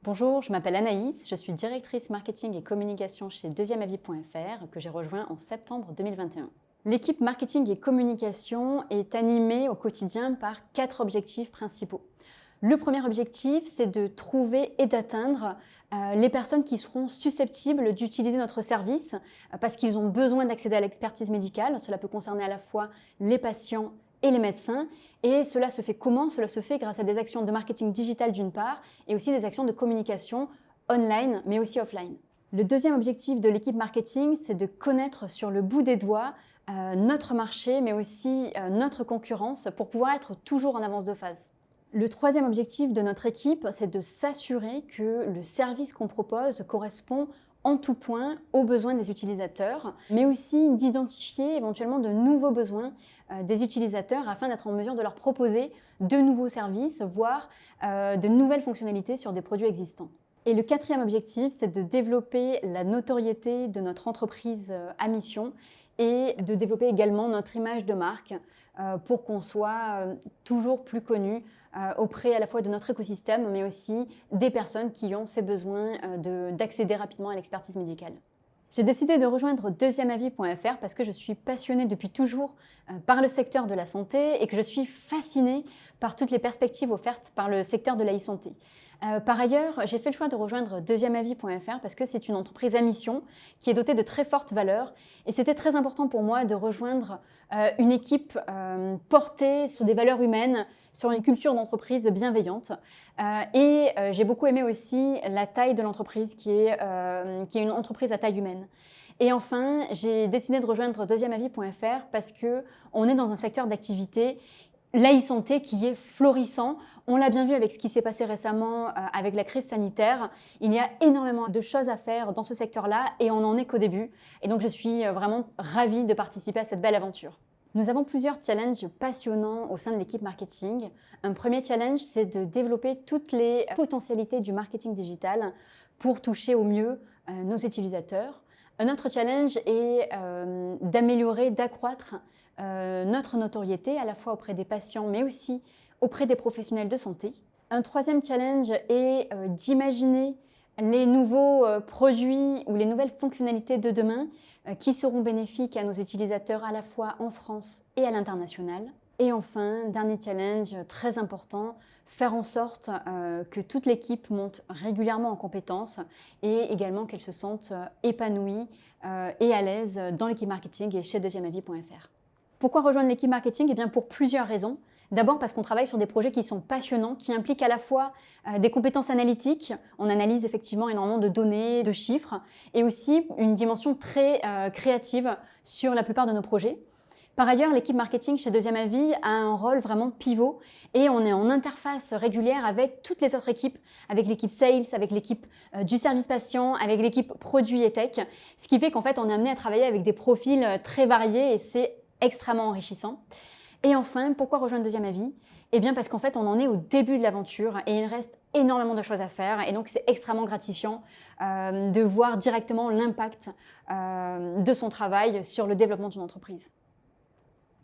Bonjour, je m'appelle Anaïs, je suis directrice marketing et communication chez deuxièmeavis.fr que j'ai rejoint en septembre 2021. L'équipe marketing et communication est animée au quotidien par 4 objectifs principaux. Le premier objectif, c'est de trouver et d'atteindre les personnes qui seront susceptibles d'utiliser notre service parce qu'ils ont besoin d'accéder à l'expertise médicale. Cela peut concerner à la fois les patients et les médecins. Et cela se fait comment? Cela se fait grâce à des actions de marketing digital d'une part et aussi des actions de communication online mais aussi offline. Le deuxième objectif de l'équipe marketing, c'est de connaître sur le bout des doigts notre marché mais aussi notre concurrence pour pouvoir être toujours en avance de phase. Le troisième objectif de notre équipe, c'est de s'assurer que le service qu'on propose correspond en tout point aux besoins des utilisateurs, mais aussi d'identifier éventuellement de nouveaux besoins des utilisateurs afin d'être en mesure de leur proposer de nouveaux services, voire de nouvelles fonctionnalités sur des produits existants. Et le quatrième objectif, c'est de développer la notoriété de notre entreprise à mission et de développer également notre image de marque pour qu'on soit toujours plus connu auprès à la fois de notre écosystème, mais aussi des personnes qui ont ces besoins d'accéder rapidement à l'expertise médicale. J'ai décidé de rejoindre deuxièmeavis.fr parce que je suis passionnée depuis toujours par le secteur de la santé et que je suis fascinée par toutes les perspectives offertes par le secteur de la e-santé. Par ailleurs, j'ai fait le choix de rejoindre deuxièmeavis.fr parce que c'est une entreprise à mission qui est dotée de très fortes valeurs et c'était très important pour moi de rejoindre une équipe portée sur des valeurs humaines, sur une culture d'entreprise bienveillante. J'ai beaucoup aimé aussi la taille de l'entreprise qui est une entreprise à taille humaine. Et enfin, j'ai décidé de rejoindre deuxièmeavis.fr parce qu'on est dans un secteur d'activité, la e-santé, qui est florissant. On l'a bien vu avec ce qui s'est passé récemment avec la crise sanitaire. Il y a énormément de choses à faire dans ce secteur-là et on n'en est qu'au début. Et donc je suis vraiment ravie de participer à cette belle aventure. Nous avons plusieurs challenges passionnants au sein de l'équipe marketing. Un premier challenge, c'est de développer toutes les potentialités du marketing digital pour toucher au mieux nos utilisateurs. Un autre challenge est d'améliorer, d'accroître notre notoriété à la fois auprès des patients mais aussi auprès des professionnels de santé. Un troisième challenge est d'imaginer les nouveaux produits ou les nouvelles fonctionnalités de demain qui seront bénéfiques à nos utilisateurs à la fois en France et à l'international. Et enfin, dernier challenge très important, faire en sorte que toute l'équipe monte régulièrement en compétences et également qu'elle se sente épanouie et à l'aise dans l'équipe marketing et chez deuxièmeavis.fr. Pourquoi rejoindre l'équipe marketing? Eh bien, pour plusieurs raisons. D'abord parce qu'on travaille sur des projets qui sont passionnants, qui impliquent à la fois des compétences analytiques, on analyse effectivement énormément de données, de chiffres, et aussi une dimension très créative sur la plupart de nos projets. Par ailleurs, l'équipe marketing chez Deuxième Avis a un rôle vraiment pivot et on est en interface régulière avec toutes les autres équipes, avec l'équipe Sales, avec l'équipe du service patient, avec l'équipe produit et tech, ce qui fait qu'en fait on est amené à travailler avec des profils très variés et c'est extrêmement enrichissant. Et enfin, pourquoi rejoindre Deuxième Avis? Eh bien parce qu'en fait on en est au début de l'aventure et il reste énormément de choses à faire et donc c'est extrêmement gratifiant de voir directement l'impact de son travail sur le développement d'une entreprise.